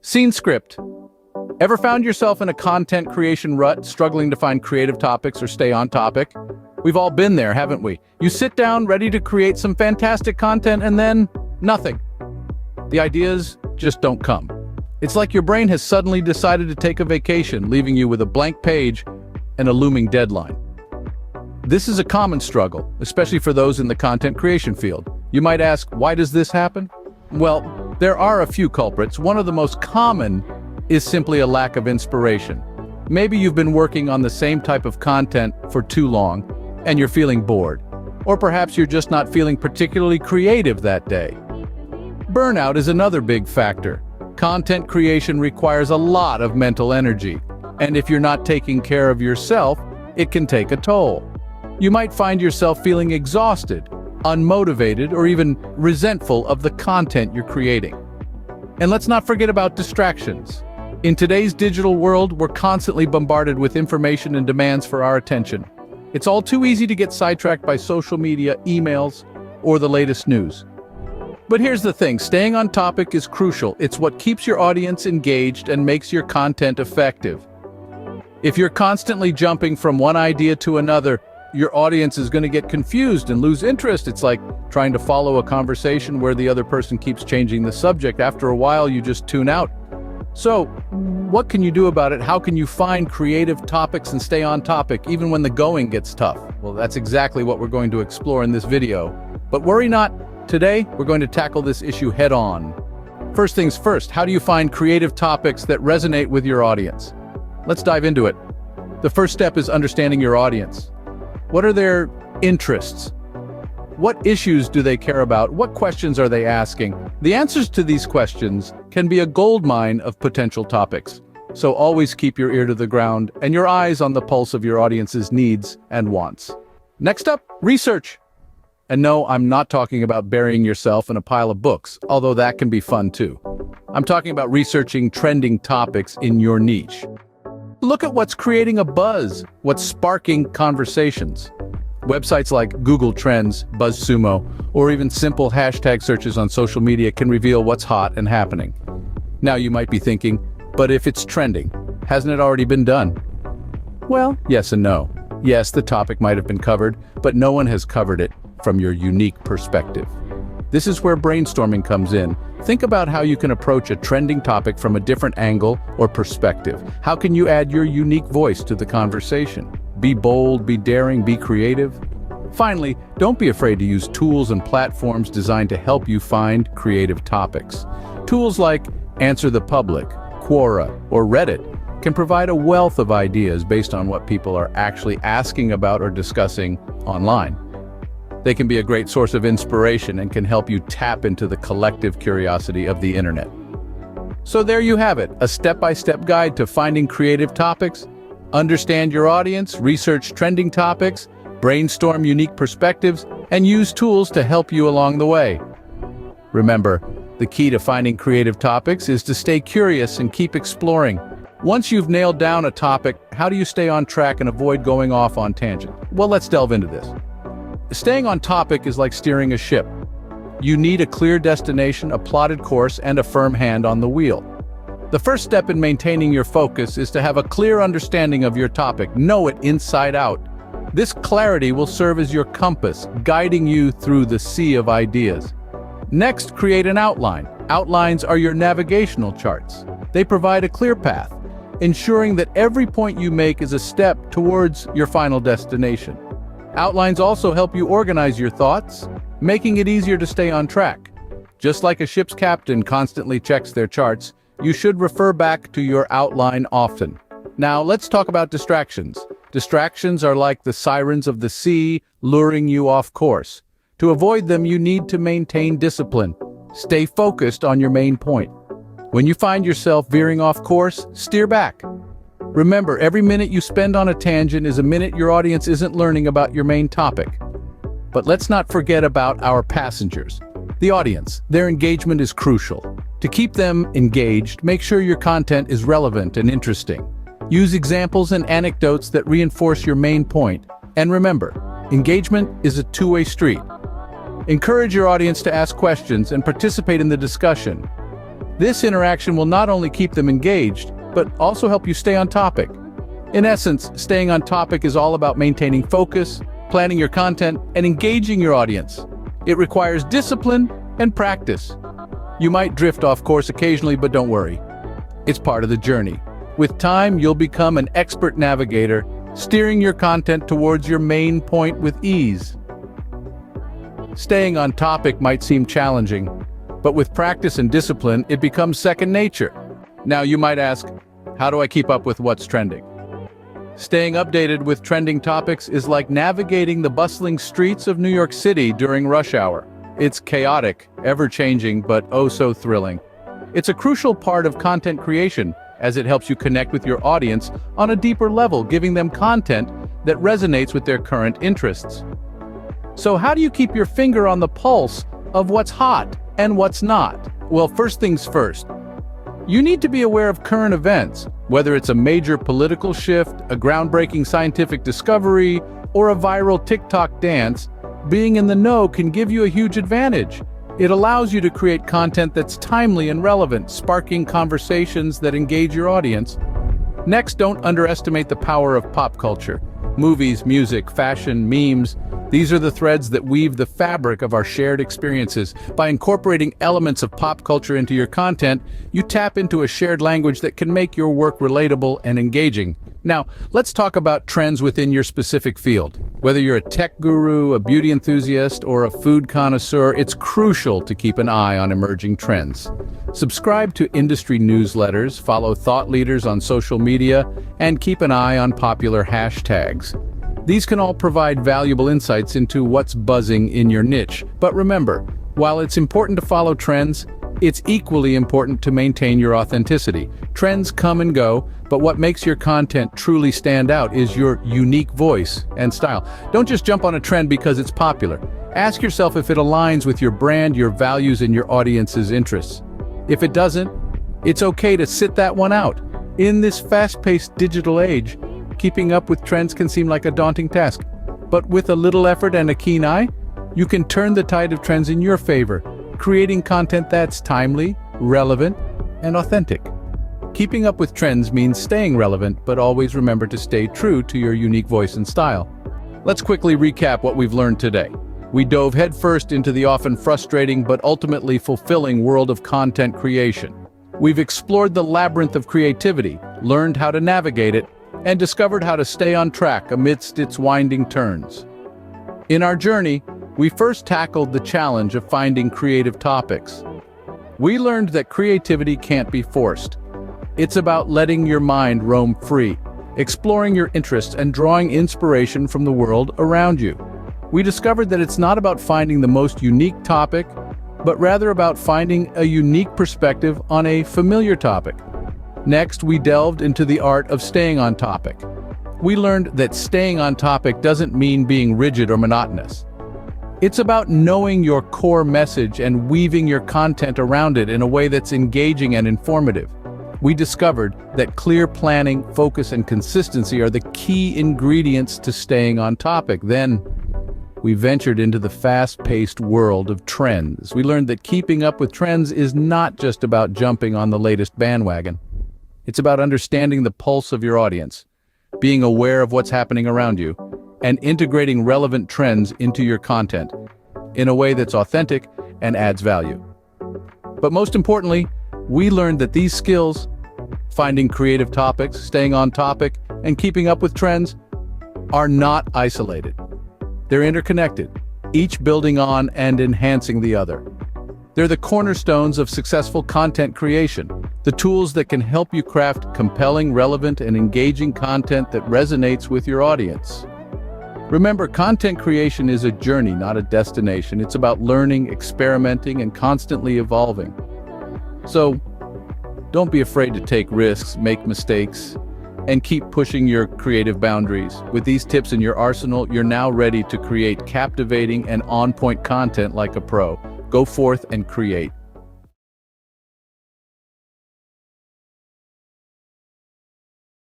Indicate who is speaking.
Speaker 1: Scene script. Ever found yourself in a content creation rut, struggling to find creative topics or stay on topic? We've all been there, haven't we? You sit down ready to create some fantastic content and then nothing. The ideas just don't come. It's like your brain has suddenly decided to take a vacation, leaving you with a blank page and a looming deadline. This is a common struggle, especially for those in the content creation field. You might ask, why does this happen? Well, there are a few culprits. One of the most common is simply a lack of inspiration. Maybe you've been working on the same type of content for too long and you're feeling bored. Or perhaps you're just not feeling particularly creative that day. Burnout is another big factor. Content creation requires a lot of mental energy, and if you're not taking care of yourself, it can take a toll. You might find yourself feeling exhausted, unmotivated, or even resentful of the content you're creating. And let's not forget about distractions. In today's digital world, we're constantly bombarded with information and demands for our attention. It's all too easy to get sidetracked by social media, emails, or the latest news. But here's the thing, staying on topic is crucial. It's what keeps your audience engaged and makes your content effective. If you're constantly jumping from one idea to another, your audience is going to get confused and lose interest. It's like trying to follow a conversation where the other person keeps changing the subject. After a while, you just tune out. So, what can you do about it? How can you find creative topics and stay on topic even when the going gets tough? Well, that's exactly what we're going to explore in this video. But worry not, today we're going to tackle this issue head on. First things first, how do you find creative topics that resonate with your audience? Let's dive into it. The first step is understanding your audience. What are their interests? What issues do they care about? What questions are they asking? The answers to these questions can be a goldmine of potential topics. So always keep your ear to the ground and your eyes on the pulse of your audience's needs and wants. Next up, research. And no, I'm not talking about burying yourself in a pile of books, although that can be fun too. I'm talking about researching trending topics in your niche. Look at what's creating a buzz, what's sparking conversations. Websites like Google Trends, BuzzSumo, or even simple hashtag searches on social media can reveal what's hot and happening. Now you might be thinking, but if it's trending, hasn't it already been done? Well, yes and no. Yes, the topic might have been covered, but no one has covered it from your unique perspective. This is where brainstorming comes in. Think about how you can approach a trending topic from a different angle or perspective. How can you add your unique voice to the conversation? Be bold, be daring, be creative. Finally, don't be afraid to use tools and platforms designed to help you find creative topics. Tools like Answer the Public, Quora, or Reddit can provide a wealth of ideas based on what people are actually asking about or discussing online. They can be a great source of inspiration and can help you tap into the collective curiosity of the internet. So there you have it, a step-by-step guide to finding creative topics. Understand your audience, research trending topics, brainstorm unique perspectives, and use tools to help you along the way. Remember, the key to finding creative topics is to stay curious and keep exploring. Once you've nailed down a topic, how do you stay on track and avoid going off on tangent? Well, let's delve into this. Staying on topic is like steering a ship. You need a clear destination, a plotted course, and a firm hand on the wheel. The first step in maintaining your focus is to have a clear understanding of your topic. Know it inside out. This clarity will serve as your compass, guiding you through the sea of ideas. Next, create an outline. Outlines are your navigational charts. They provide a clear path, ensuring that every point you make is a step towards your final destination. Outlines also help you organize your thoughts, making it easier to stay on track. Just like a ship's captain constantly checks their charts, you should refer back to your outline often. Now, let's talk about distractions. Distractions are like the sirens of the sea, luring you off course. To avoid them, you need to maintain discipline. Stay focused on your main point. When you find yourself veering off course, steer back. Remember, every minute you spend on a tangent is a minute your audience isn't learning about your main topic. But let's not forget about our passengers, the audience. Their engagement is crucial. To keep them engaged, make sure your content is relevant and interesting. Use examples and anecdotes that reinforce your main point. And remember, engagement is a two-way street. Encourage your audience to ask questions and participate in the discussion. This interaction will not only keep them engaged, but also help you stay on topic. In essence, staying on topic is all about maintaining focus, planning your content, and engaging your audience. It requires discipline and practice. You might drift off course occasionally, but don't worry. It's part of the journey. With time, you'll become an expert navigator, steering your content towards your main point with ease. Staying on topic might seem challenging, but with practice and discipline, it becomes second nature. Now you might ask, how do I keep up with what's trending? Staying updated with trending topics is like navigating the bustling streets of New York City during rush hour. It's chaotic, ever-changing, but oh so thrilling. It's a crucial part of content creation, as it helps you connect with your audience on a deeper level, giving them content that resonates with their current interests. So how do you keep your finger on the pulse of what's hot and what's not? Well, first things first. You need to be aware of current events, whether it's a major political shift, a groundbreaking scientific discovery, or a viral TikTok dance. Being in the know can give you a huge advantage. It allows you to create content that's timely and relevant, sparking conversations that engage your audience. Next, don't underestimate the power of pop culture. Movies, music, fashion, memes, these are the threads that weave the fabric of our shared experiences. By incorporating elements of pop culture into your content, you tap into a shared language that can make your work relatable and engaging. Now, let's talk about trends within your specific field. Whether you're a tech guru, a beauty enthusiast, or a food connoisseur, it's crucial to keep an eye on emerging trends. Subscribe to industry newsletters, follow thought leaders on social media, and keep an eye on popular hashtags. These can all provide valuable insights into what's buzzing in your niche. But remember, while it's important to follow trends, it's equally important to maintain your authenticity. Trends come and go, but what makes your content truly stand out is your unique voice and style. Don't just jump on a trend because it's popular. Ask yourself if it aligns with your brand, your values, and your audience's interests. If it doesn't, it's okay to sit that one out. In this fast-paced digital age, keeping up with trends can seem like a daunting task. But with a little effort and a keen eye, you can turn the tide of trends in your favor, creating content that's timely, relevant, and authentic. Keeping up with trends means staying relevant, but always remember to stay true to your unique voice and style. Let's quickly recap what we've learned today. We dove headfirst into the often frustrating but ultimately fulfilling world of content creation. We've explored the labyrinth of creativity, learned how to navigate it, and discovered how to stay on track amidst its winding turns. In our journey, we first tackled the challenge of finding creative topics. We learned that creativity can't be forced. It's about letting your mind roam free, exploring your interests, and drawing inspiration from the world around you. We discovered that it's not about finding the most unique topic, but rather about finding a unique perspective on a familiar topic. Next, we delved into the art of staying on topic. We learned that staying on topic doesn't mean being rigid or monotonous. It's about knowing your core message and weaving your content around it in a way that's engaging and informative. We discovered that clear planning, focus, and consistency are the key ingredients to staying on topic. Then, we ventured into the fast-paced world of trends. We learned that keeping up with trends is not just about jumping on the latest bandwagon. It's about understanding the pulse of your audience, being aware of what's happening around you, and integrating relevant trends into your content in a way that's authentic and adds value. But most importantly, we learned that these skills, finding creative topics, staying on topic, and keeping up with trends, are not isolated. They're interconnected, each building on and enhancing the other. They're the cornerstones of successful content creation, the tools that can help you craft compelling, relevant, and engaging content that resonates with your audience. Remember, content creation is a journey, not a destination. It's about learning, experimenting, and constantly evolving. So, don't be afraid to take risks, make mistakes, and keep pushing your creative boundaries. With these tips in your arsenal, you're now ready to create captivating and on-point content like a pro. Go forth and create.